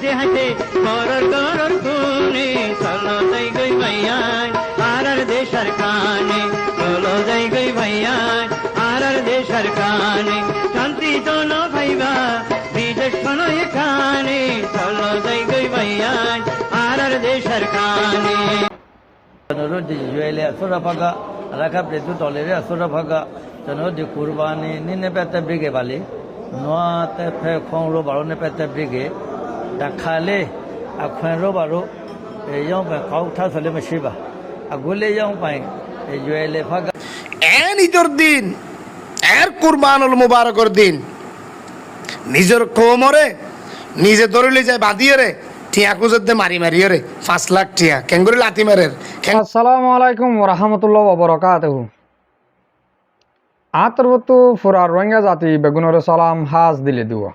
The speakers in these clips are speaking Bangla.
হাসে হাসে করর করর খুনে চলো যাই গই ভাইয়ান আর দেশের কানে চলো যাই গই ভাইয়ান আর দেশের কানে শান্তি জন ভাইবা বিদেশ শোনো এখানে চলো যাই গই ভাইয়ান আর দেশের কানে Di jual asura paga, rakap itu toleri asura paga. Jono di kurbani ni nepete brige bali, noa te pe khong ro baro nepete brige. Dakhale akhen ro baro, yang pe kau tha sole mashiba. Agule yang pai jual paga. ঈদের দিন কুরবানুল মুবারকর দিন নিজের কোমরে নিজে ধরলে যায় বাঁধিয়ে রে টিয়া কুজতে মারি মারিয়ে রে 5 লাখ টিয়া কেঙ্গুরি লাতি মারের। আসসালামু আলাইকুম ওরহামতুল্লাহ ওবরাকাতুহু। আতরবতু ফুরা রোহিঙ্গা জাতি বেগুনরে সালাম হাজ দিলে দুয়া।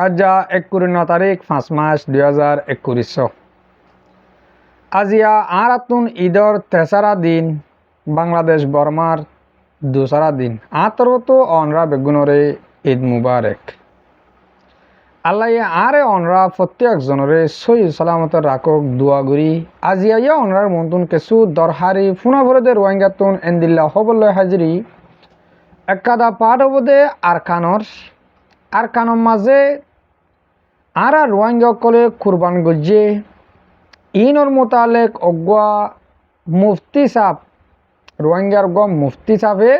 আজা 21 তারিখ 5 মাস 2021। আজিয়া আরাতুন ঈদর তেসারা দিন বাংলাদেশ বর্মার দুসারা দিন আতরবতু অনরা বেগুনরে ঈদ মুবারক। আল্লাহ আরে অনরা প্রত্যেক জনরে সহি সালামত রাখক দোয়া করি। আজিয়া অনরার মন্তুন কেসু দরহারি ফুনাভরদে রোহিঙ্গাতুন এন্দিল্লা হবল্লয় হাজিরি একাদা পাঠ হবদে আরকানর মাঝে আরা রোহিঙ্গা কলে কুরবান গজ্জে ইনর মোতালেক অগুয়া মুফতি সাহ রোহিঙ্গার গ মুফতি সাহে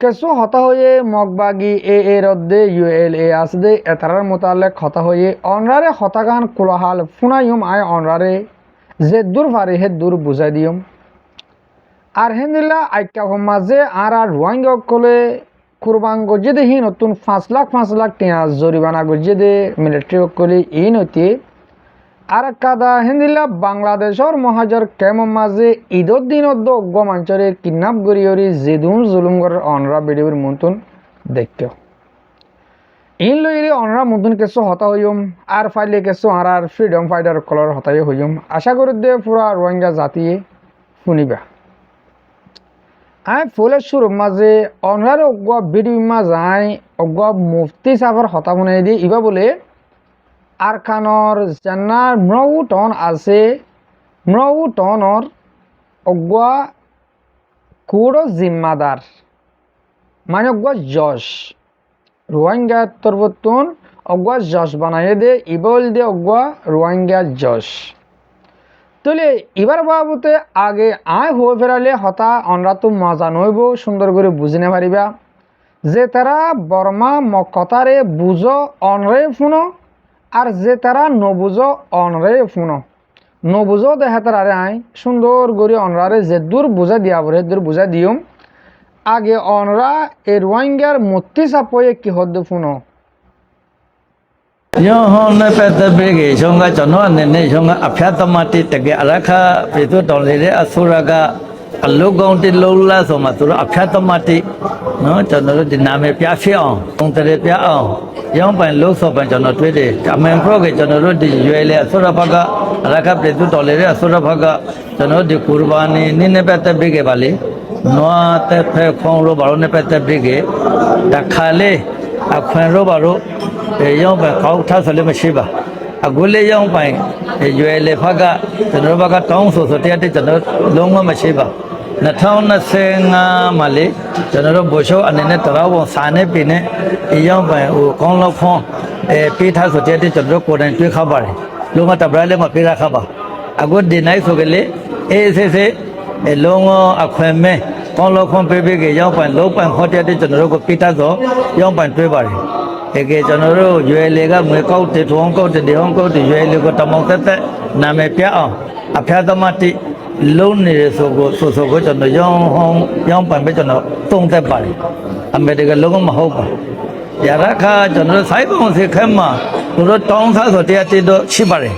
কেসু হতা হয়ে মগবাগি এ রদ্দে ULA আসদে এতারার মোতালেক হতা হয়ে অনরারে হতাগান কুলাহাল ফুনাইম আয় অনরারে যে দূর ফারে হে দূর বুঝাই দিয়ম। আর হেন্দিল্লা আইকা মাঝে আর রোহিঙ্গা কলে কুরবান গজ্জে দে হি নতুন 5 লাখ টিয়া জরিমানা গজ্জে দে মিলিটারি কলে ই নতি আর কাদা হেন্দিল্লা বাংলাদেশর মহাজর কেমন মাঝে ঈদর দিন গমাঞ্চরে কিডন্যাপ গড়িয়রি জেদুন জুলুম করার অনরা ভিডিওর মতন দেখতে ইন লইরে অনরা মতন কিছু হতা হইম আর ফাইলে কিছু আর ফ্রিডম ফাইটার কলর হতাই হইম। আশা করি দে পুরা রোহিঙ্গা জাতিয়ে শুনিবা। আই ফুলের শুরু মাঝে অনরার অগুয়া ভিডিও মাঝাই অগুয়া মুফতি সাহেবের হতা শুনাই দিয়ে ইবা বলে আরকানর জান্নার মৌ টন আছে মৌ টনর অগুয়া কুড়ো জিম্মাদার মানে অগুয়া যশ রোহিঙ্গা তরবতুন অগুয়া যশ বানাইয়ে দে ইবল দে অগুয়া রোহিঙ্গা যশ তুলে এবার বাবুতে আগে আয় হয়ে ফেরালে হতা অনরা তো মজা নইব সুন্দর করে বুঝিনে পারিবা যে তারা বর্মা মকতারে বুঝো অনরে ফুনো আর যে তারা নবুঝো অনরে ফুনো নবুঝো দেখা তারারে আয় সুন্দর করে অনরারে যে দূর বুঝা দিয়া বলে দূর বুঝা দিয়ম আগে অনরা এ রোহিঙ্গার মূর্তি চাপয়ে কি হদ ফুনো Yohon pete brige songa jono nene songa aphyata mati tege arakha petu dolere asuraga alugongti lola soma turu aphyata mati no jono di name pya phiaw ongtere pya aw yong pan lok so pan jono twe de amen pro ge jono di yuele asura phaga arakha petu dolere asura phaga jono di kurbani nine pete brige bali noa te phe khong ro baro ne pete brige dakhale akhen ro baro yang pai kau tha sole mashiba agule yang pai jual phaga jono phaga tong so tia te jono longa mashiba na thau na senga male jono bosho anene taraw sane pine yang pai o kong lo khon pi tha so tia te jono ko dai twi kha bare longa tabra le ma pi ra kha ba agud dinai so gele se longa akhwen me kong lo khon pe ge yang pai lo pai kho tia te jono ko pi ta so yang pai twi bare eke jonoro yuele ga mwe kau te thong kau te dehong kau te yuele ko tamong tete name pya aw aphya tamati lon ne so ko jono yong pan be jono tong te pare ame de ga long ma ho pa yara kha jono sai bong se khema ro tong sa so tia ti do chi pare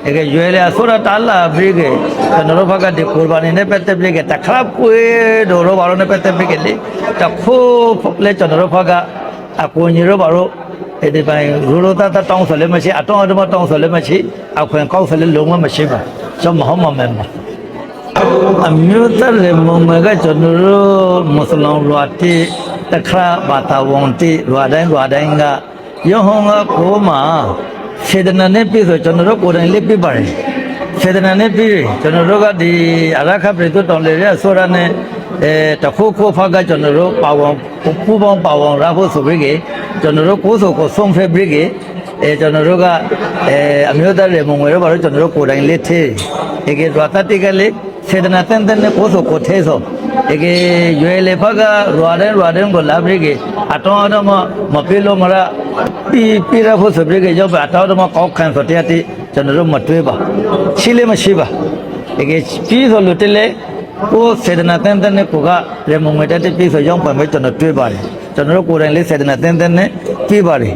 eke yuele asura tala brige jonoro phaga de kurbani ne pete brige ta kharap kue do ro baro ne pete brige le ta kho le jonoro phaga aku nyiro baro ede bai rulo ta tong sole ma chi atong adom tong sole ma chi akwen kau sole longa ma chi ba so mohomma memma amyutar le momaga jonuro muslim luati takra bata wonti ruadai ga yohonga koma စေတနာနဲ့ပြည့်ဆိုကျွန်တော်တို့ကိုယ်တိုင်လေးပြပါတယ်စေတနာနဲ့ပြည့်ကျွန်တော်တို့ကဒီအရခပြည်သူတော်လေရဆိုရနဲ့တခုခုဖကကျွန်တော်တို့ပါဝင်ပူပေါင်းပါဝင်ရဖို့ဆိုပြီးကကျွန်တော်တို့ကိုယ်ဆိုကိုဆုံးဖက်ပြီးကကျွန်တော်တို့ကအမျိုးသားရေမုံဝဲတော့ဘာလို့ကျွန်တော်တို့ကိုယ်တိုင်လေးသေးဒီကရတတိကလေးစေတနာတန်တန်နဲ့ကိုယ်ဆိုကိုသေးဆိုဒီကရွယ်လေဖကရွာတဲ့ကိုလာပြီးကအတော်တော်မပြေလို့မလားပြရဖို့ဆိုပြီးကရောက်ပါအတော်တော်ကောက်ခံဆိုတဲ့တိကျွန်တော်တို့မတွေးပါရှိလေမရှိပါဒီကကြီးဆိုလို့တလေကိုစေတနာတန်တန်နဲ့ကိုကရေမုံဝဲတဲ့ပြဆိုရောက်ပါမယ်ကျွန်တော်တွေးပါတယ်ကျွန်တော်တို့ကိုယ်တိုင်လေးစေတနာတန်တန်နဲ့ပြပါတယ်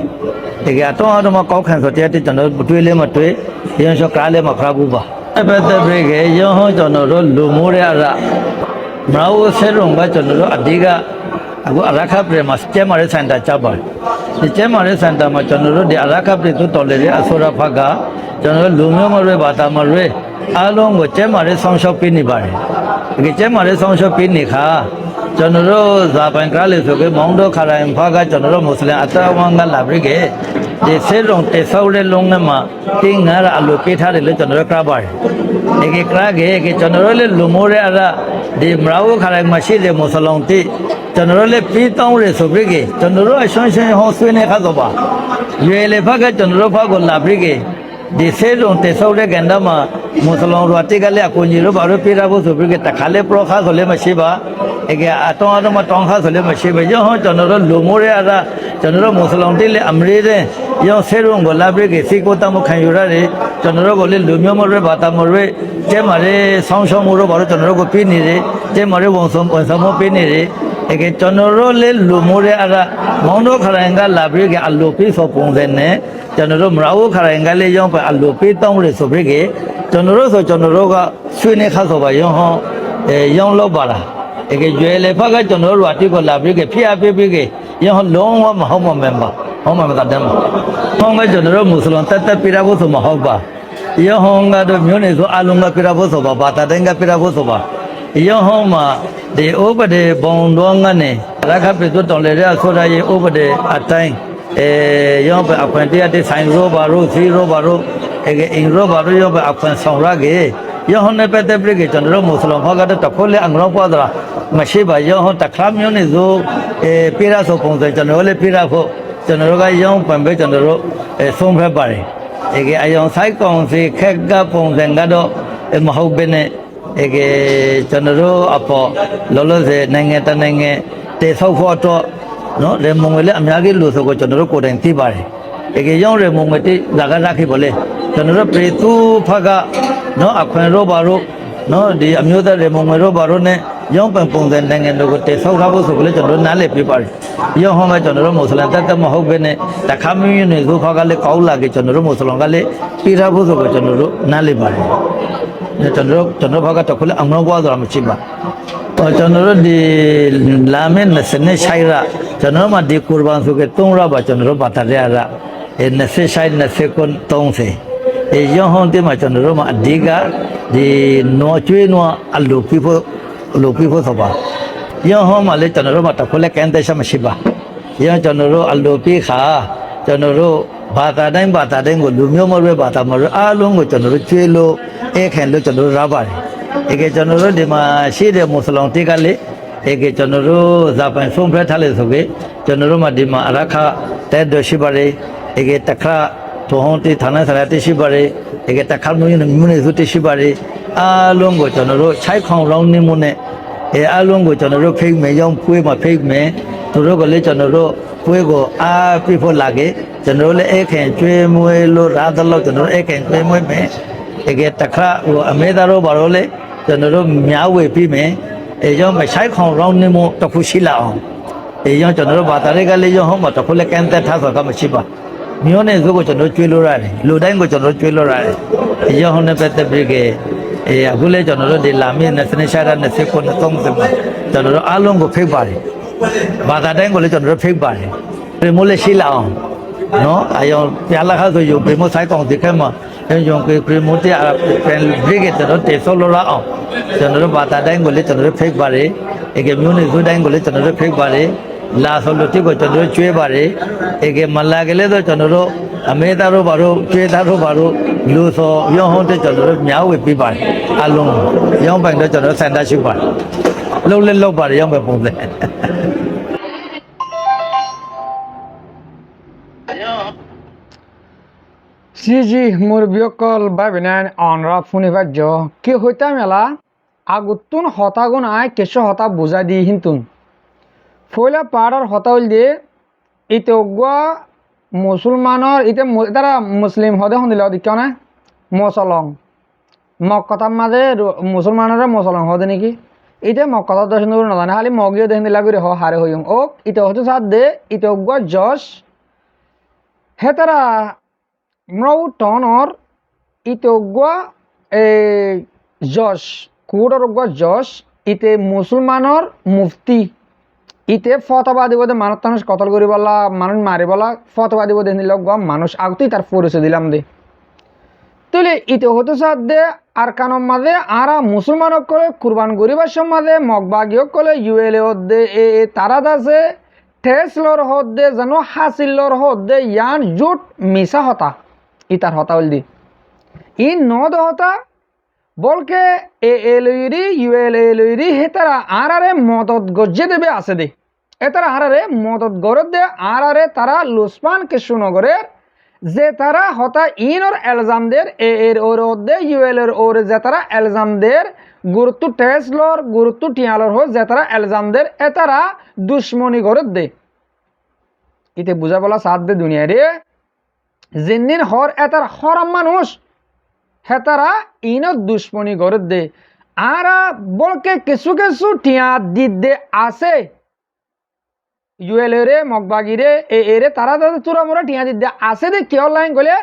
ဒီကအတော်တော်ကောက်ခံဆိုတဲ့တိကျွန်တော်တို့တွေးလဲမတွေးရန်လျှော့ကားလဲမဖရဘူးပါအပတ်သက်ပြီးကရောဟောကျွန်တော်တို့လူမိုးရရမရဝဆဲရုံကကျွန်တော်တို့အဓိကအခုအရခပြည်မှာကျဲမာရေးစင်တာချပါတယ်ဒီကျဲမာရေးစင်တာမှာကျွန်တော်တို့ဒီအရခပြည်သူတော်လေအစောရဖကကျွန်တော်တို့လူမျိုးမရွေးဘာသာမရွေးအားလုံးကိုကျဲမာရေးဆောင်ရှောက်ပေးနေပါတယ်ဒီကျဲမာရေးဆောင်ရှောက်ပေးနေခါကျွန်တော်တို့ဇာပိုင်ကားလေးဆိုပြီးမောင်တို့ခရိုင်ဖကကျွန်တော်တို့မွတ်စလင်အတဝမ်ကလာပြီးကဒီဆေရုံတေဆောက်တဲ့လုံးနဲ့မှာတင်းငါရအလိုပေးထားတယ်လို့ကျွန်တော်တို့ကပါတယ်ဒီကရာကေကျွန်တော်တို့လည်းလူမိုးရအရဒီမရာဝခရိုင်မှာရှိတဲ့မွတ်စလင်တိကျွန်တော်တို့လည်းပြီးတောင်းရဆိုပြီးကကျွန်တော်တို့အရှင်းရှင်းဟောဆွေးနေခါတော့ပါရွေလေဖကကျွန်တော်တို့ဖကိုလာပြီးကဒီဆေရုံတေဆောက်တဲ့ကန်တော့မှာမွတ်စလင်တို့တိကလည်းအကူကြီးတို့ဘာလို့ပြေးရဖို့ဆိုပြီးကတခါလေပရောခါဆိုလည်းမရှိပါအကအတောင်းတော့တောင်းခါဆိုလည်းမရှိပါရောဟောကျွန်တော်တို့လူမိုးရအရကျွန်တော်တို့မွတ်စလင်တိလည်းအမရေးတဲ့ရောဆေရုံကိုလာပြီးကစီကိုတမခံယူရတယ်ကျွန်တော်တို့ကလည်းလူမျိုးမရွေးဘာသာမရွေးကျဲမာရေးဆောင်းရှောင်းမှုတို့ဘာလို့ကျွန်တော်တို့ကိုပြနေတယ်ကျဲမာရေးဝန်ဆောင်မှုပေးနေတယ်ကျွန်တော်တို့လည်းလူမိုးရအရမောင်တို့ခရိုင်ကလာပြီးကအလိုပေးဆိုပုံစံနဲ့ကျွန်တော်တို့မရဝခရိုင်ကလည်းရောပါအလိုပေးတောင်းရဆိုပြီးကကျွန်တော်တို့ကဆွေးနေခါဆိုပါရောဟောရောင်းလောက်ပါလားရွယ်လေဖကကျွန်တော်တို့အတိကိုလာပြီးကဖျက်ပေးပြီးကရောလုံးဝမဟုတ်မမှန်ပါဟောမှမတတ်တယ်မှာဟောမဲ့ကျွန်တော်တို့မွတ်စလင်တက်ပြရဖို့ဆိုမဟုတ်ပါရောဟောကတော့မျိုးနေဆိုအလုံးကပြရဖို့ဆိုပါဘာသာတိုင်းကပြရဖို့ဆိုပါရောဟောမှာဒီဥပဒေဘုံတော်ငနဲ့ရခပြည်သူတော်လေရဆိုရရဲ့ဥပဒေအတိုင်းရောပဲအခွင့်တရားတဲ့ဆိုင်ရောဘာလို့စီရောဘာလို့အင်ရောဘာလို့ရောပဲအခွင့်ဆောင်ရကေရောဟောနေပတဲ့ပြိကေကျွန်တော်တို့မွတ်စလင်ဖောက်ကတော့တခိုးလေအငရောပွားတာမရှိပါရောဟောတခါမျိုးနေဆိုပြရဆိုပုံစံကျွန်တော်လည်းပြရဖို့ကျွန်တော်တို့ကရောင်းပံပဲကျွန်တော်တို့ဆုံးဖက်ပါတယ်အယောင်ဆိုင်ကောင်စီခက်ကပုံစံကတော့မဟုတ်ဘဲနဲ့ကျွန်တော်တို့အပေါ်လောလောဆယ်နိုင်ငံတနိုင်ငံတေဆောက်ဖို့တော့နော်ရေမုံဝဲလည်းအများကြီးလို့ဆိုကိုကျွန်တော်တို့ကိုယ်တိုင်သိပါတယ်ရောင်းရေမုံဝဲတိဇာကရခိပါလေကျွန်တော်တို့ပြည်သူဖကနော်အခွင့်ရောပါတော့နော်ဒီအမျိုးသားရေမုံဝဲရောပါတော့ ਨੇ ရောင်းပံပုံစံနိုင်ငံတို့ကိုတေဆောက်ထားဖို့ဆိုကိုလည်းကျွန်တော်တို့နားလည်ပြပါတယ်ရောဟောမဲ့ကျွန်တော်တို့မွတ်စလင်တက်မဟုတ်ဘဲနဲ့တခါမင်းနေဆိုဖကလည်းကောက်လာကြကျွန်တော်တို့မွတ်စလင်ကလည်းပြထားဖို့ဆိုကိုကျွန်တော်တို့နားလည်ပါတယ်ကျွန်တော်ဘက်ကတခုလည်းအမှန်ပွားဆိုတာမရှိပါကျွန်တော်တို့ဒီလာမင်းနဲ့စနေဆိုင်ရကျွန်တော်မှဒီကူဘန်ဆိုက3ရပါကျွန်တော်တို့ဘာသာရ20ဆိုင်20ကွန်30ရောဟောတဲ့မှာကျွန်တော်တို့မှအဓိကဒီနော်ကျွေးနော်အလိုပြဖို့ဆိုပါရောဟောမှလည်းကျွန်တော်တို့မှတခုလည်းကန်းတဲ့ချက်မရှိပါရောကျွန်တော်တို့အလိုပြခါကျွန်တော်တို့ဘာသာတိုင်းကိုလူမျိုးမရွေးဘာသာမရွေးအားလုံးကိုကျွန်တော်တို့ကျွေးလို့ခံလို့ကျွန်တော်တို့ရပါတယ်ကျွန်တော်တို့ဒီမှာရှိတဲ့မွတ်စလင်တွေကလည်းကျွန်တော်တို့ဇာပိုင်ဆုံးဖက်ထားလေဆိုပြီးကျွန်တော်တို့မှဒီမှာအရခတဲ့တို့ရှိပါတယ်တခါထိုဟောတိဌာနဆရာတိရှိပါတယ်တခါမျိုးနေစုတိရှိပါတယ်အားလုံးကိုကျွန်တော်တို့ခြိုက်ခေါင်လောင်းနေမှုနဲ့အားလုံးကိုကျွန်တော်တို့ဖိတ်မယ်ရောင်းဖွေးမှာဖိတ်မယ်သူတို့ကလည်းကျွန်တော်တို့ဖွေးကိုအားပြဖို့လာခဲ့ကျွန်တော်တို့လည်းအခန့်ကျွေးမွေးလို့ရာသလောက်ကျွန်တော်တို့အခန့်ကျွေးမွေးမယ်တခါအမေသားတို့ဘာလို့လဲကျွန်တော်တို့များဝေပြီးမယ်ရောမဆိုင်ခေါင်ရောင်းနေမှုတခုရှိလာအောင်ရောကျွန်တော်တို့ဘာသာတွေကလည်းရောဟောမှာတခုလည်းကန့်သက်ထားဆိုတာမရှိပါမျိုးနဲ့ဆိုကိုကျွန်တော်ကျွေးလို့ရတယ်လူတိုင်းကိုကျွန်တော်ကျွေးလို့ရတယ်ရောဟောနဲ့ပတ်သက်ပြီးအခုလည်းကျွန်တော်တို့ဒီလာမင်းနဲ့စနေရှာရနဲ့စေကုန်း30မှာကျွန်တော်တို့အားလုံးကိုဖိတ်ပါတယ်ဘာသာတိုင်းကိုလည်းကျွန်တော်တို့ဖိတ်ပါတယ်ပြမိုးလည်းရှိလာအောင်နော်အယောပြလာခါဆိုယူပြမိုးဆိုင်ကောင်ဒီကမှာရောပြမိုးတဲ့ပြန်ဘရိဂက်တော့တေဆိုလိုလာအောင်ကျွန်တော်တို့ဘာသာတိုင်းကိုလည်းကျွန်တော်တို့ဖိတ်ပါတယ်မျိုးနဲ့ဆိုတိုင်းကိုလည်းကျွန်တော်တို့ဖိတ်ပါတယ်လာဆိုလို့တိကိုကျွန်တော်တို့ကျွေးပါတယ်မလာကလေးတော့ကျွန်တော်တို့ အမေသားတို့ဘာတို့ကျွေးသားတို့ဘာတို့လူဆိုရောင်းဟုတ်တဲ့ကျွန်တော်တို့မြောက်ဝေပြပါတယ်အလုံးရောင်းပိုင်တော့ကျွန်တော်စန်တာရှိပါတယ်လုံးလက်လောက်ပါတယ်ရောင်းပဲပုံစံ সিজি মুরবিয়কল ভাবিনেন অনরা ফুনিবাজ্য কি হইতা মেলা আগুতুন হতাগুন আয় কেশো হতা বুঝাই দি হিন্তুন ফইলা পাড়ার হতা হইল দিয়ে ইতে অগুয়া মুসলমানের ইতে তারা মুসলিম হদে হন্দিল দিক না মসলং মক্কতার মাঝে মুসলমানেরা মসলং হদে নাকি ইতে মক্কতার দর্শন করে নাজানে খালি মগিয়ে দেখেন দিলা করে হারে হইম ও ইতে হতে সাথ দে ইতে অগুয়া যশ হে তারা মৌ টনর ইতে অগুয়া যশ কুড়র অগুয়া যশ ইতে মুসলমানের মুফতি ইতে ফতবা দিব দে মানুষ টানুষ কতল করি বলা মানুষ মারি বলা ফতবা দিব দে নিল গম মানুষ আগতেই তার পরিচয় দিলাম দে তুলে ইতে হতে সাথ দে আর কানম মাঝে আরা মুসলমান করে কুরবান গরিবার সমাজে মগবাগীয় কলে ইউএলএ হদ্দে এ তারা দাসে ঠেসলর হদ্দে যেন হাসিল্লর হদ্দে ইয়ান জুট মিশা হতা ইতার হতা হল দি ই নদ হতা বলকে এ লইরি ইউএলএ লইরি হে তারা আরে মদত গজ্জে দেবে আছে দে এ তারা আরে মদত গরত দে আরে তারা লুসপান কৃষ্ণনগরের যে তারা হতা ইনর এলজামদের এর ওর দে ইউএল ওর যে তারা এলজামদের গুরুত্ব টেসলর গুরুত্ব টিয়ালর হো যে তারা এলজামদের এ তারা দুশ্মনী গরত দে ইতে বুঝা বলা সাথ দে দুনিয়া রে জিন্দিন হর এ তার হরাম মানুষ হেতারা ইনত দুশ্মনী গরত দে আরা বলকে কিছু কিছু টিয়া দিত দে আছে ইউএল রে মগবাগি রে এরে তারা তাদের তোরা মোরা টিয়া দিত দে আছে দে কেউ লাইন গলে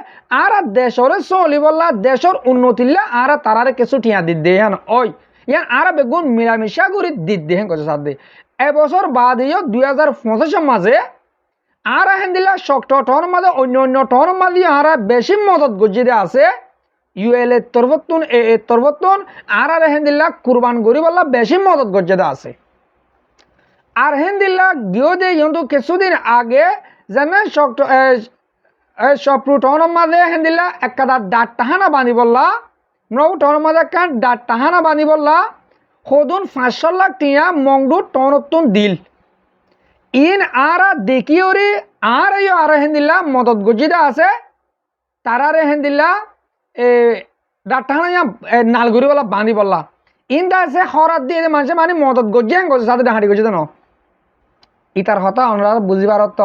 আর দেশরে চলি বললা দেশর উন্নতিল্লা আর তারারে কিছু টিয়া দিত দে হ্যাঁ ওই ইয়ান আর বেগুন মিলামিশা করে দিত দে হ্যাঁ কথা সাথ দে এবছর বাদ 2025 মাঝে আর হেন দিলা শক্ত টন মাঝে অন্য অন্য টন মাঝে আর বেশি মদত গজিয়ে দে আছে ইউএল এর তরবতুন এ তরবতুন আর হেন্দিল্লা কুরবান গরি বললা বেশি মদত গজ্জেদা আছে আর হেন্দিল্লা গিয়ে দে কিন্তু কিছুদিন আগে জানে সপ্রু টনের মাঝে হেন্দিল্লা একটা ডাট টাহানা বাঁধি বললা নৌ টনের মাঝে একটা ডাট টাহানা বাঁধি বললা সদুন 500 লাখ টিয়া মংডু টনতুন দিল ইন আর দেখিওরি আর হেন্দিল্লা মদত গজ্জেদা আছে তারারে হেন্দিল্লা ডাক্তার নালগুড়ি বলা বাঁধি বললা ইন্দা আছে হরাত দিয়ে মানুষ মানে মদত গজ্জে গজে সাথে ডাহাড়ি গজে ন ইতার হতা আমরা বুঝিবার অর্থ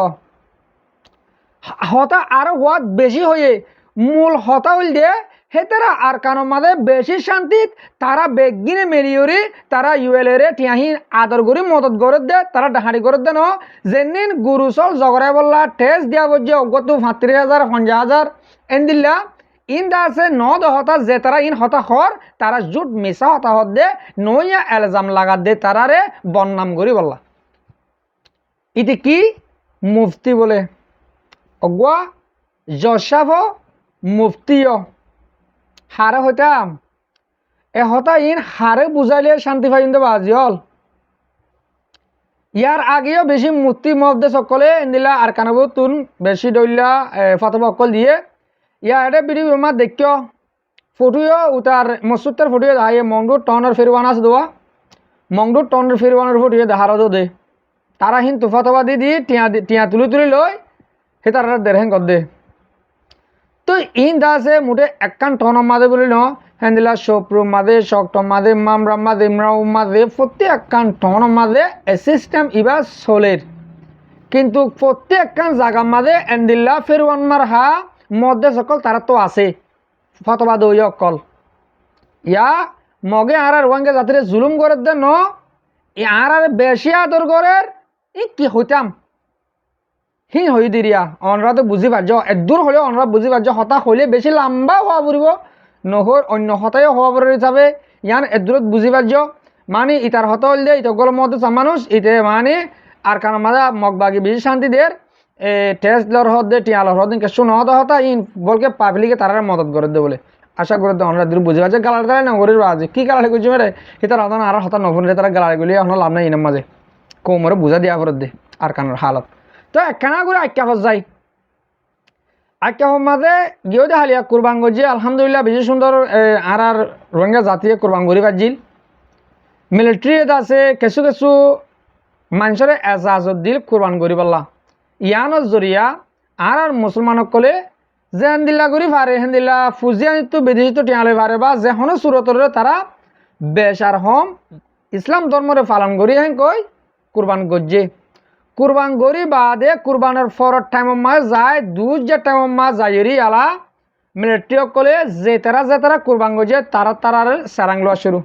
হতা আরো হওয়াত বেশি হয়ে মূল হতা হইল দিয়ে হে তারা আর কানো মাঝে বেশি শান্তি তারা বেগিনে মেরিয়রি তারা ইউএল রে টিয়াহি আদর করি মদত গরত দে তারা ডাহাড়ি গরত দে ন যেদিন গুরুচল জগরাই বললা টেস্ট দিয়া গজ্জে অগত 35,000 50,000 এনদিল্লা ইন্দা আছে নদ হতা যে তারা ইন হতা হর তারা জুট মিশা হতা হত দে নইয়া এলজাম লাগা দে তারারে বন্নাম করি বললা ইতি কি মুফতি বলে অগুয়া জসাফ মুফতিও হারে হইতাম এ হতা ইন হারে বুঝাইলে শান্তি পাই কিন্তু বাজি হল ইয়ার আগেও বেশি মুফতি মফদে সকলে ইন্দিলা আর কানবতুন বেশি দইলা ফতবা অকল দিয়ে ইয়া এটা ভিডিও মা দেখিও ফটোও উতার মসুদের ফটোও দাঁড়িয়ে মংডু টনের ফেরওয়ান আছে দেওয়া মংডু টনের ফেরওয়ানের ফটোও দেখারও দে তারা হিন তুফাতবা দি টিয়া তুলি লই সে তারা দেড়হেন কর দে তো ইন দাসে মুঠে একান টনের মাঝে বলি ন হ্যান্দিলা সপ্রু মাঝে শক্ত মাঝে মামরা মাঝে ইমরাউ মাঝে প্রত্যেক একান টনের মাঝে সিস্টেম ইবা সোলের কিন্তু প্রত্যেক একান জায়গার মাঝে এন্দিল্লা ফেরওয়ান মার হা মধ্যে সকল তারা তো আছে ফতবা দই অকল ইয়া মগে আর রোয়াঙ্গে জাতিরে জুলুম করে দে ন আর বেশি আদর করের ই কি হইতাম হি হই দিরিয়া অনরা তো বুঝি পারছ এদূর হলে অনরা বুঝি পারছ হতা হলে বেশি লম্বা হওয়া পড়ব নহর অন্য হতাইও হওয়া পড়ে যাবে ইয়ান এদূরত বুঝি পারছ মানে ইতার হতা হল দে ইতগল মধ্যে মানুষ ইতে মানে আর কারণ মাঝে মগবাগি বেশি শান্তি দের টেস্ট লর হদ দে টিয়ালর হদ দিন কেসু নহদ হতা ইন বলকে পাবলিকে তারা মদত করে দে বলে আশা করে দে আমরা দূর বুঝে পাচ্ছে গালার তারা নগরের বাজে কি গালাড়ি করছি মেরে হিতার হতা আর হতা নফুন তারা গালাড়িগুলি এখন লাভ নাই ইনার মাঝে কোমরে বুঝা দিয়া ফেরত দে আর কানোর হালত তো একখানা করে আখ্যা ফস যায় আজকে মাঝে গিয়েও দেখালিয়া কুরবান গজি আলহামদুলিল্লাহ বেশি সুন্দর আর রোহিঙ্গা জাতীয় কুরবান গরি বাজিল মিলিটারি আছে কিছু কিছু মানুষের এজাজত দিল কুরবান গরি পাল্লা ইয়ানোর জরিয়া আর মুসলমানসকলে যে হেন্দিল্লা গরি ফারে হেন্দিল্লা ফুজিয়ানিত বিদেশিত টিয়ালে ফারে বা যে হনো সুরতরে তারা বেশার হম ইসলাম ধর্মরে পালন করি হেন কই কুরবান গজ্জে কুরবান গরি বাদে কুরবানের ফরত টাইম মা যায় দুজ যে টাইম মা যাইরি আলা মিলিটারি সকলে যে তারা কুরবান গজে তারা সারাং লওয়া শুরু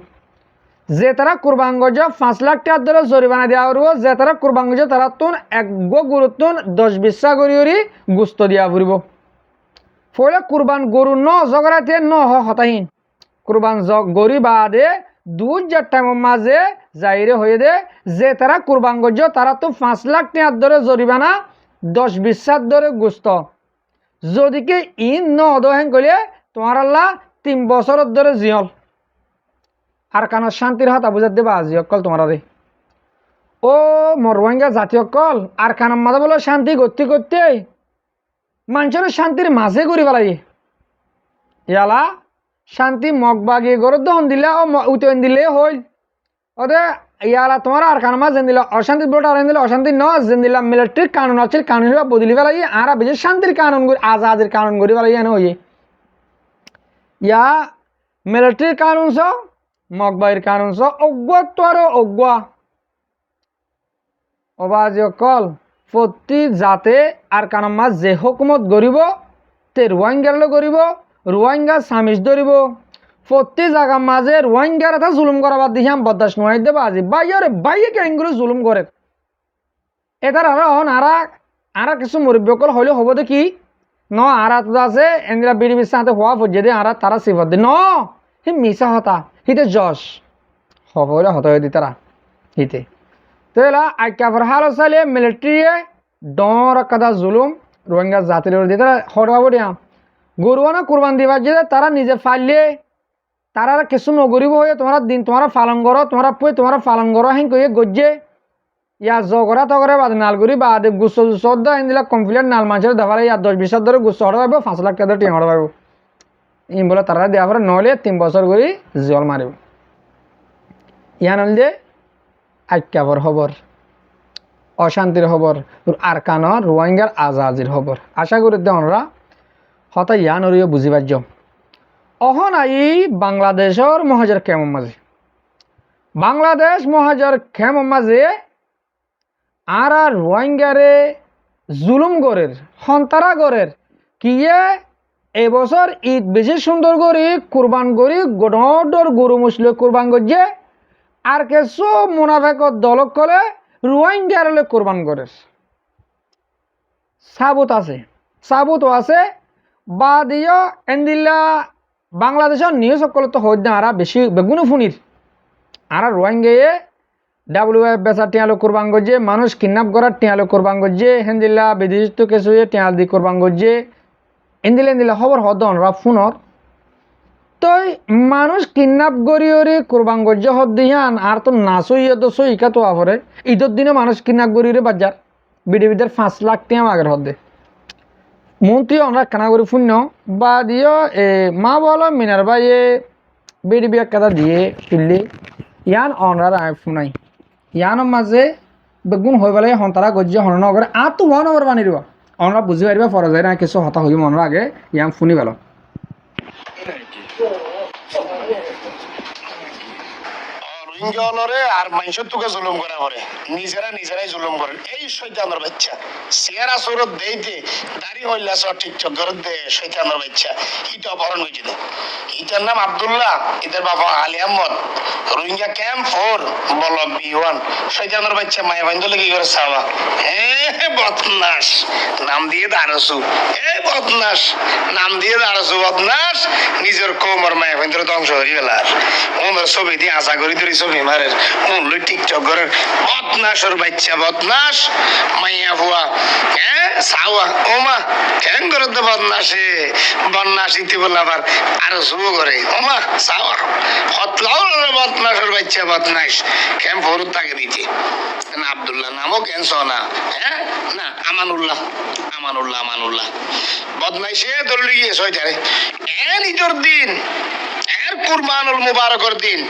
যে তারা কুরবান গজে 5 লাখ টাকার ধরে জরিমানা দেওয়া হইব যে তারা কুরবান গজে তারা তুন এক গুরুত্বন 10-20 গরি গুস্ত দিয়া ফুরিব ফলে কুরবান গরু ন জগরাতে ন হতাহীন কুরবান গরি বাদে দুজ যে টাইম মাঝে যাইরে হয়ে দে যে তারা কুরবান গজ্জ তারা তো 5 লাখ টাকার ধরে জরিমানা 10-20 ধরে গুস্ত যদি কি ইন ন দহেন কইলে তোমার আল্লাহ 3 বছরের ধরে জিয়ল আর কান শান্তির হাত বুঝাত দেবা আজি অকল তোমার রে ও মোর রোহিঙ্গা জাতীয় কল আর কানার মাঝে বলে শান্তি করতে করতে মানুষের শান্তির মাঝে করি পেলাই ইয়ালা শান্তি মগ বাগিয়ে গরত দহন দিলে ও উতন দিলে হইল ওদের ইয়ালা তোমার আর কান মাঝ দিলা অশান্তি বলটা আর দিলে অশান্তি ন যেন দিলাম মিলিটারি কানুন আছে কানুন বদলি পেলাই আর বেশি শান্তির কানুন করি আজাদের কানুন করি পেলাই এনে হইয়ে ইয়া মিলিটারির কানুন স মগবাইর কানুন স অজ্ঞা তো আরো অজ্ঞা অবাজ কল প্রতি জাতে আর কানার মাঝ যে হুকুমত গরিব তে রোহিঙ্গারলে গরিব রোহিঙ্গা সামিজ ধরিব প্রতি জায়গার মাঝে রোহিঙ্গার এটা জুলুম করাবার দিকে আমি বরদাস্ত নয় দেবা আজি বাইরে বাইরে কেঙ্গুলো জুলুম করে এটার আর কিছু মুরব্বীকল হইলে হব দেখি ন আর আছে এনদিরা বিড়ি বিশ্বাতে হওয়া পর্যায়ে দিয়ে আর তারা সিফত দে ন হি মিশা হতা হিতে যশ হব হত হয়ে দি তারা হিতে তো এলা আইকাফর হাল চালিয়ে মিলিটারিয়ে ডর কাদা জুলুম রোহিঙ্গা জাতির দিয়ে তারা হরবাব দিয়া গরুয়ানা কুরবান দিবার যে তারা নিজে ফাইলে তারা কিছু নগরিব হয়ে তোমার দিন তোমার পালন করো তোমার পালন করো হেন কয়ে গজ্জে ইয়া জগরা তগরে বাদ নালগুড়ি বাদ গুচ্ছ চোদ্দ দিলা কমপ্লিট নাল মানুষের দেখালে ইয়া 10-20 ধরে গুচ্ছ হড় পাইব 5 লাখ টাকা টিয়া হড় পাইব ইন বলে তারা দেওয়া পরে নহলে 3 বছর করে জল মারিব ইয়া নলে আইক্যাবর খবর অশান্তির খবর আর কানর রোহিঙ্গার আজাজির খবর আশা করি দেওয়া হতা ইয়া নরিও বুঝি পারছ অহন আই বাংলাদেশের মহাজের কেমন মাঝে বাংলাদেশ মহাজের কেমন মাঝে আর রোহিঙ্গারে জুলুম গরের হন্তারা গরের কিয়ে এবছর ঈদ বেশি সুন্দর করি কুরবান করি গডর গরু মুসলে কুরবান করছে আর কিছু মুনাফেকর দলক করে রোহিঙ্গারে কুরবান করে সাবুত আছে বা দিও এন্দিল্লা বাংলাদেশের নিউজ সকল তো হইত না আর বেশি বেগুনো ফুনির আর রোহিঙ্গায়ে WF বেচা টিয়ালো কুরবান করছে মানুষ কিডন্যাপ করার টিয়ালো কুরবান করছে হেন্দিল্লা বিদেশি তো কিছু টিয়াল দি কুরবান করছে এন্দিলা খবর হদন রা ফোনর তো মানুষ কিডন্যাপ করি কুরবান করছে হদ দিহান আর তো নাচই তো সইকা তো আফরে ঈদের দিনে মানুষ কিডন্যাপ করি বাজার বিডিবিদের 5 লাখ টাকা আগের হদে মন্ত্রী আমরা কানা করি শূন্য বা দিও মা বলো মিনার ভাইয়ে বিডিবি একটা দিয়ে তুললি ইয়ান অনরার ফোনাই ইয়ানোর মাঝে বেগুন হয়ে পেলে হন্তারা গজ্জে হন নগরে আর তো হওয়া নগর বানিয়ে দিব আমরা বুঝি পারিবা ফরা যায় না কিছু হতা হই মনের আগে ইয়ান শুনি পেল রোহিঙ্গা আর মানুষের তোকে জুলুম করা করে নিজেরাই জুলুম করে এই শয়তানের বাচ্চা চেহারা সুরত দেইতে দাড়ি হইলা টিকটক করে দে শয়তানের বাচ্চা ইটা অপহরণ হয়েছে ইটার নাম আব্দুল্লাহ এদের বাবা আলী আহমদ রোহিঙ্গা ক্যাম্প 4 বলক B1 শয়তানের বাচ্চা মায়া বান্ধ লেগে করে সাবা বদনাস নাম দিয়ে দাঁড়াছু বদনাস নাম দিয়ে দাঁড়াছু বদনাস নিজের কোমর মায়া বান্ধ ধ্বংস হয়ে গেল আর ওনার ছবি দিয়ে আশা করি ধরিস ছবি মারের মূল্য টিকটক করার বদনাশর বাচ্চা বদনাশ মাইয়া ভুয়া হ্যাঁ সাওয়া ওমা কেন করে তো বদনাশে বদনাশ ইতি বলে আবার আরো শুভ করে ওমা সাওয়া হতলাও বদনাশর বাচ্চা বদনাশ কেন ফরুত তাকে দিতে না আব্দুল্লাহ নামও কেন সোনা হ্যাঁ না আমানুল্লাহ আমানুল্লাহ আমানুল্লাহ বদমাইশে ধরলে গিয়ে ছয়টারে এন ঈদের দিন এর কুরবানুল মুবারকর দিন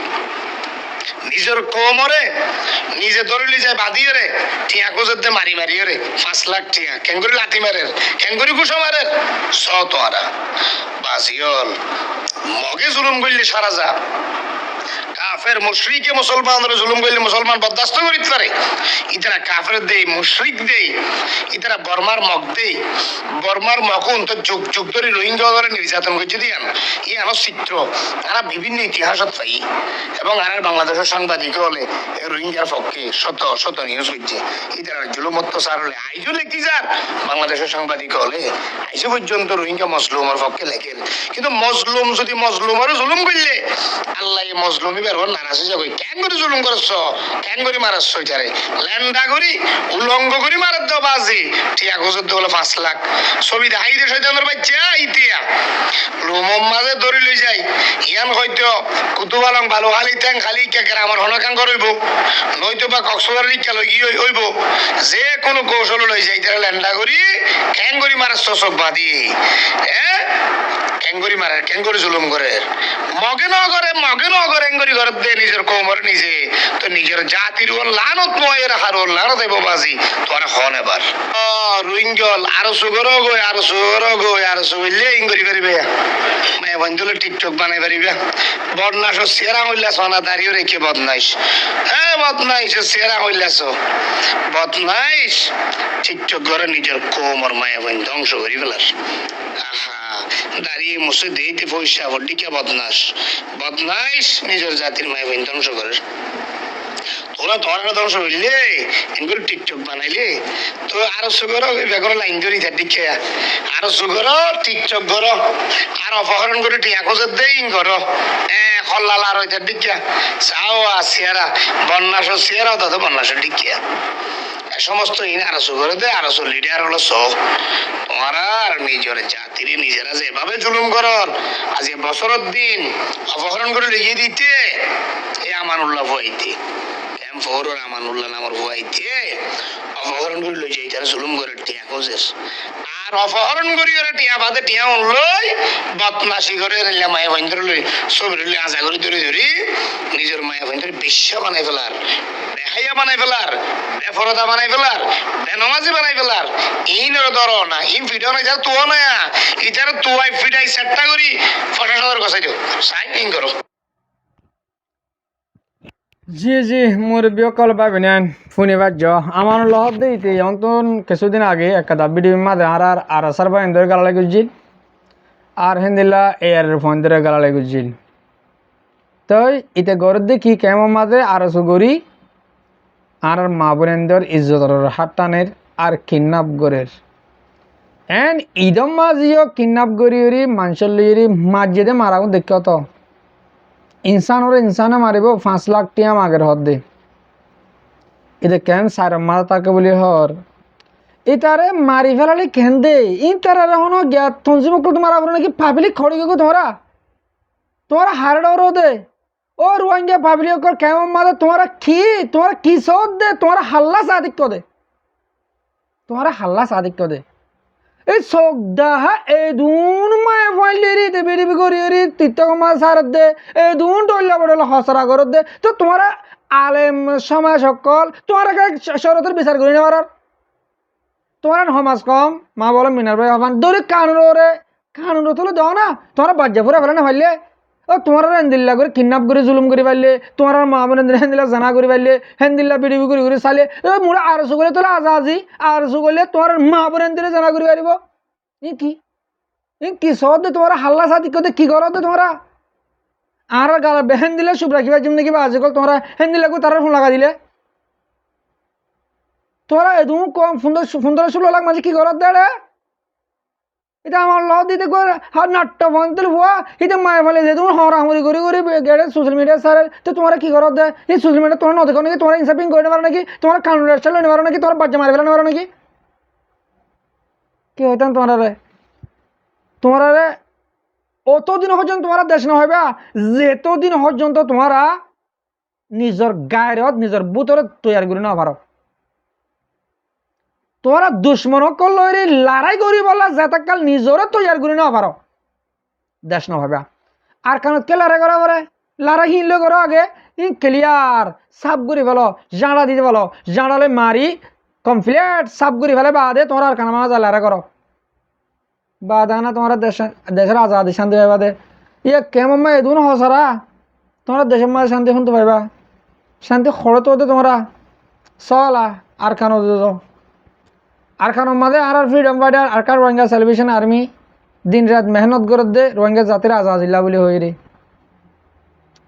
নিজের কোমরে নিজে ধরলি যায় বাঁধিয়ে রে টিয়া কোজে মারি মারিয়ে রে 5 লাখ টিয়া কেঙ্গুরি লাঠি মারের কেঙ্গুরি কুসো মারের তোরা বাজিয়ল মগে জুলুম করলি সারা যা কাফের মুশরিকে মুসলমানরা জুলুম করলে মুসলমান বরদাস্ত করিতে পারে ইতারা কাফের দেই মুশরিক দেই ইতারা বর্মার মগ দেই বর্মার মকুন তো যুগ যুগ ধরে রোহিঙ্গা ধরে নির্যাতন করছে দিয়ান ই আনো চিত্র তারা বিভিন্ন ইতিহাসত পাই এবং আর বাংলাদেশের সাংবাদিক হলে রোহিঙ্গার পক্ষে শত শত নিউজ হচ্ছে ইতারা জুলুম অত্যাচার হলে আইজও লেখি যার বাংলাদেশের সাংবাদিক হলে আইজও পর্যন্ত রোহিঙ্গা মজলুমের পক্ষে লেখেন কিন্তু মজলুম যদি মজলুমারও জুলুম করলে আল্লাহ এই মজলুমি বের হন নারাজ হয়ে যাবে কেন করে জুলুম করছ কেন করে মারাচ্ছ এটারে ল্যান্ডা করি উলঙ্গ করি মারার দাও বাজি টিয়া গোজর হলো 5 লাখ ছবি দেখাই দে শয়তানের বাচ্চা ইতিয়া রুমম মাঝে ধরে লই যাই ইয়ান হয়তো কুতুব আলম ভালো খালি ট্যাং খালি কেকের আমার হনকাং করইব নয়তো বা কক্সবাজার রিক্কা লই গিয়ে হইব যে কোনো কৌশল লই যাই তারা ল্যান্ডা করি কেন করি মারাচ্ছ চোখ বাদি হ্যাঁ কেঙ্গুরি মারে কেঙ্গুরি জুলুম করে মগে ন করে এঙ্গুরি ঘর দে নিজের কোমর নিজে তো নিজের জাতির ওর লানত নয় রাখার ওর লানত দেব বাজি তোর হন এবার রুইঙ্গল আরো সুগর গই আরো সুগরলে ইঙ্গুরি পারিবে মে বন্ধুলে টিকটক বানাই পারিবে বদনাশ সেরা হইলা সোনা দাঁড়িয়ে রেখে বদনাইশ হ্যাঁ বদনাইশ সেরা হইলাছ বদনাইশ টিকটক করে নিজের কোমর মায়া বন্ধ ধ্বংস করি ফেলার দাঁড়িয়ে মুসে দিতে পয়সা বডিকে বদনাস নিজের জাতির মায় বইন ধ্বংস করে তোরা তোমার ধ্বংস হইলে এগুলো টিকটক বানাইলে তো আরো সুগর বেগর লাইন ধরি তার দিকে আরো সুগর টিকটক করো আর অপহরণ করে টিয়া খোঁজের দেই করো হল্লাল আর ওইটার দিকে চাও আসিয়ারা বন্যাস সিয়ারাও দাদা বন্যাসের দিকে সমস্ত আরো করে দে আরো লিডার হলো সব তোমারা আর নিজের জাতির নিজেরা যেভাবে জুলুম করন আজ বছরের দিন অপহরণ করে লিখিয়ে দিতে এ আমানুল্লাহ ভুয়াইতে আমানুল্লাহ নামের ভুয়াইতে অপহরণ করে লই যাই তারা জুলুম করে টিয়া খোঁজেস আর অপহরণ করি ওরা টিয়া বাদে টিয়া উনলই বদমাসি করে মায়া ভাইন্দর লই সব আজা করে ধরে ধরি নিজের মায়া ভাইন্দর বিশ্ব বানাই ফেলার বেহাইয়া বানাই ফেলার বেফরদা বানাই ফেলার বেনমাজি বানাই ফেলার ইনর ধর না ইন ভিডিও নাই যার তুও না ইটার তুয়াই ফিডাই সেটটা করি ফটাশাদার কসাই দিও সাইন ইন করো জি মুরব্বী কল পাবি নেন ফোনে বাজ্য আমার লহর দিতে অন্তন কিছুদিন আগে একটা ভিডিও মাঝে আর আসার বা এন্দর গালা গুজিল আর হেন্দিল্লা এয়ার ফোন ধরে গালা গুজিল তো ইতে গরত দেখি কেমন মাঝে আর সুগরি আর মা বোনেন্দর ইজ্জতর হাত টানের আর কিডন্যাপ গরের এন ইদম মাঝিও কিডন্যাপ গরি মানুষের লিয়ে মাঝিয়ে মারাও দেখ তো ইনসানে মারিব 5 লাখ টিয়া মাগের হদ দে এটা কেন সার মারা তাকে বলি হর ইতারে মারি ফেলালে কেন দে ইন তারা এখন জ্ঞাত থনসি মুখ তোমার আবার নাকি পাবলিক খড়ি গো তোমার হারডর দে ও রোহিঙ্গা পাবলিক কেমন মারে তোমার কি সদ দে তোমার হাল্লা সাদিক দে এই সগদাহা এদুন মায়ে ফাইলেরি তে বেরিবি করিরি তিত্তক মা সারত দে এদুন টল্লা বড়লা হসরা করত দে তো তোমার আলেম সমাজ সকল তোমার শরতের বিচার করি না পারার তোমার সমাজ কম মা বলো মিনার ভাই হবান দৌড়ি কানুন তুলে দাও না তোমার বাজ্যা ফুরা ফেলে না ফাইলে ও তোমার হেন্দিল্লা করে কিডন্যাপ করে জুলুম করে পারলে তোমার মা বোন হেন্দিল্লা জানা করে পারলে হেন্দিল্লা বিডিবি করে চালে মোরা আরসু করলে তোলা আজি আরসু করলে তোমার মা বোন হেন্দিলে জানা করে পারিব কি সদ তোমার হাল্লা সাদি করতে কি করো তোমরা আর গালা বেহেন দিলে চুপ রাখিবা যেমনি কিবা আজি কল তোমরা হেন্দিল্লা করে তারা ফোন লাগা দিলে তোমরা এদু কম সুন্দর 16 লাখ মাঝে কি করত দে এটা আমার ল দিতে করে হার নাট্য বন্ধ হওয়া এটা মায়ে ফেলে যে তোমার হরামরি করে করে গেড়ে সোশ্যাল মিডিয়া সারে তো তোমরা কি করো দেয় এই সোশ্যাল মিডিয়া তোমার নদী নাকি তোমরা ইনসাফিং করে নেবার নাকি তোমার কানুন রাস্তা লই নেবার নাকি তোমার বাচ্চা মারি ফেলে নেবার নাকি কি হইতাম তোমার অতদিন পর্যন্ত তোমার দেশ না হইবা যেতদিন পর্যন্ত তোমারা নিজের গায়ের নিজের বুতরে তৈরি করে না পারো তোমরা দুশ্মনক লইরে লড়াই করি বলা যেতাকাল নিজরে তৈরি করে না পারো দেশ না হইবা আর কারণ কে লড়াই করা পরে লড়াই হিনলে করো আগে ক্লিয়ার সাফ করে ফেলো জাঁড়া দিতে ফেলো জাঁড়ালে মারি কমপ্লিট সাফ করে ফেলে বাদে তোমরা আর কানা মাজা লড়াই করো বাদানা তোমরা দেশের আজাদি শান্তি পাইবা দে ইয়ে কেমন মা এদুন হসারা তোমরা দেশের মাঝে শান্তি শুনতে পাইবা শান্তি খড়ে তো তোমরা চলা আর খানো আর খানোর মাঝে আর ফ্রিডম ফাইটার আর কার রোহিঙ্গা সেলিব্রেশন আর্মি দিন রাত মেহনত করে দে রোহিঙ্গা জাতির আজাদিল্লা বলে হয়ে রে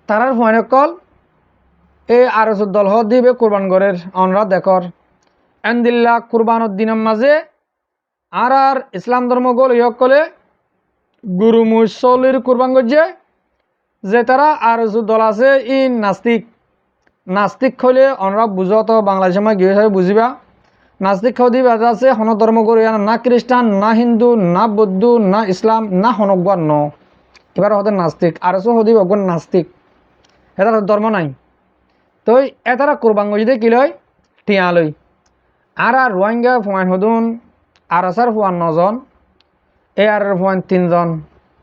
তারার ফোনে কল এই আরো দল হ দিবে কোরবানগরের অনরা দেখর এন্দিল্লা কুরবানোর দিনের মাঝে আর ইসলাম ধর্ম গোল ইয়কলে গুরু মুসলির কুরবান করছে যে তারা আর দল আছে ই নাস্তিক হলে অনরা বুঝত বাংলাদেশের মা গিয়ে বুঝিবা নাস্তিক খাওয়া বাজা আছে হন ধর্ম গরু না খ্রিস্টান না হিন্দু না বৌদ্ধ না ইসলাম না হনকবার ন এবার হতে নাস্তিক আর হদি অজ্ঞান নাস্তিক এটা ধর্ম নাই তো এতারা কোরবান গজিতে কি লয় টিয়া লই আর রোহিঙ্গা ফোয়াইন হদুন আর আসার ফোয়ান 9 জন এ আর ফোয়ান 3 জন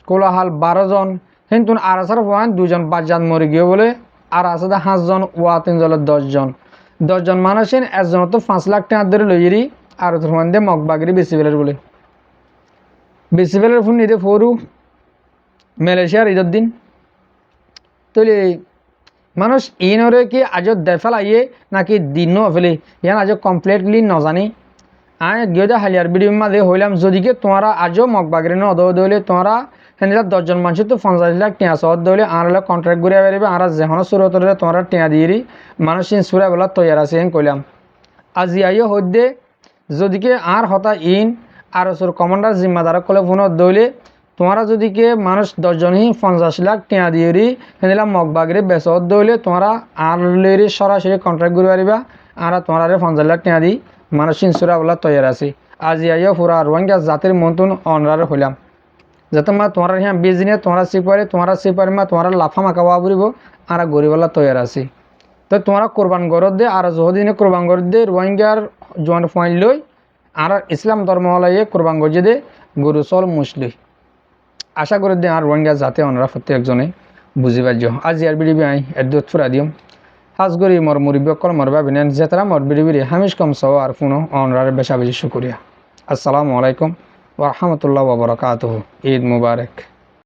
কোলাহাল 12 জন কিন্তু আর আসার ফোয়ান 2 জন 5 জন মরে গিয়ে বলে আর আসাদা 5 জন ওয়া 3 জনের 10 জন 10 জন মানুষের একজন তো 5 লাখ টাকা ধরে লইরি আর ফোয়ান দিয়ে মগবাগরি বেশি ফেলের বলে বেশি ফেলের ফোন নিতে ফরু মালয়েশিয়ার ঈদের দিন তৈলে মানুষ ইনরে কি আজ দেফাল আইয়ে নাকি দিনও ফেলে ইয়ান আজ কমপ্লিটলি নজানি আয় গিয়ে হালিয়ার ভিডিও মাঝে হইলাম যদিকে তোমরা আজও মগবাগরি নদলে তোমরা হেন 10 জন মানুষ তো 50 লাখ টিয়া সহ দলে আর কন্ট্রাক্ট ঘুরে বেরবে আর যেহন সুরতরে তোমরা টিয়া দিয়ে মানুষ সুরা বেলা তৈরি আছে হেন কইলাম আজি আইও হইদে যদিকে আর হতা ইন আর সুর কমান্ডার জিম্মাদার কলে ফোনত দলে তোমরা যদিকে মানুষ 10 জনই 50 লাখ টিয়া দিয়ে হেন মগবাগরি বেসত দলে তোমরা আর লেরি সরাসরি কন্ট্রাক্ট ঘুরে পারিবা আর তোমরা 50 লাখ টিয়া দি মানুষ সুরা বেলা তৈরি আছে আজি আইও পুরা রোহিঙ্গা জাতির মন্তন অনরার হইলাম যাতে মা তোমার হ্যাঁ বিজনে তোমরা সিপারে মা তোমার লাফা মাকা হওয়া বুড়িব আর গরিবালা তৈরি আছে তো তোমরা কোরবান গরত দে আর যদিনে কোরবান গরত দে রোহিঙ্গার জোয়ান ফাইন লই আর ইসলাম ধর্ম হলাইয়ে কোরবান গজে দে গরু চল মুসলি আশা করে দে আর রোহিঙ্গা জাতে অনরা প্রত্যেকজনে বুঝি পারছ আজ ইয়ার বিড়িবি আই এর দুধ ফুরা দিম হাজ গরি মর মুরব্বী কল মর ভাবিনেন যেতারা মর বিড়িবিড়ি হামিশ কম সহ আর পুনঃ অনরার বেশা বেশি শুকুরিয়া আসসালামু আলাইকুম ওয়া রাহমাতুল্লাহি ওয়া বারাকাতুহু ঈদ মুবারক।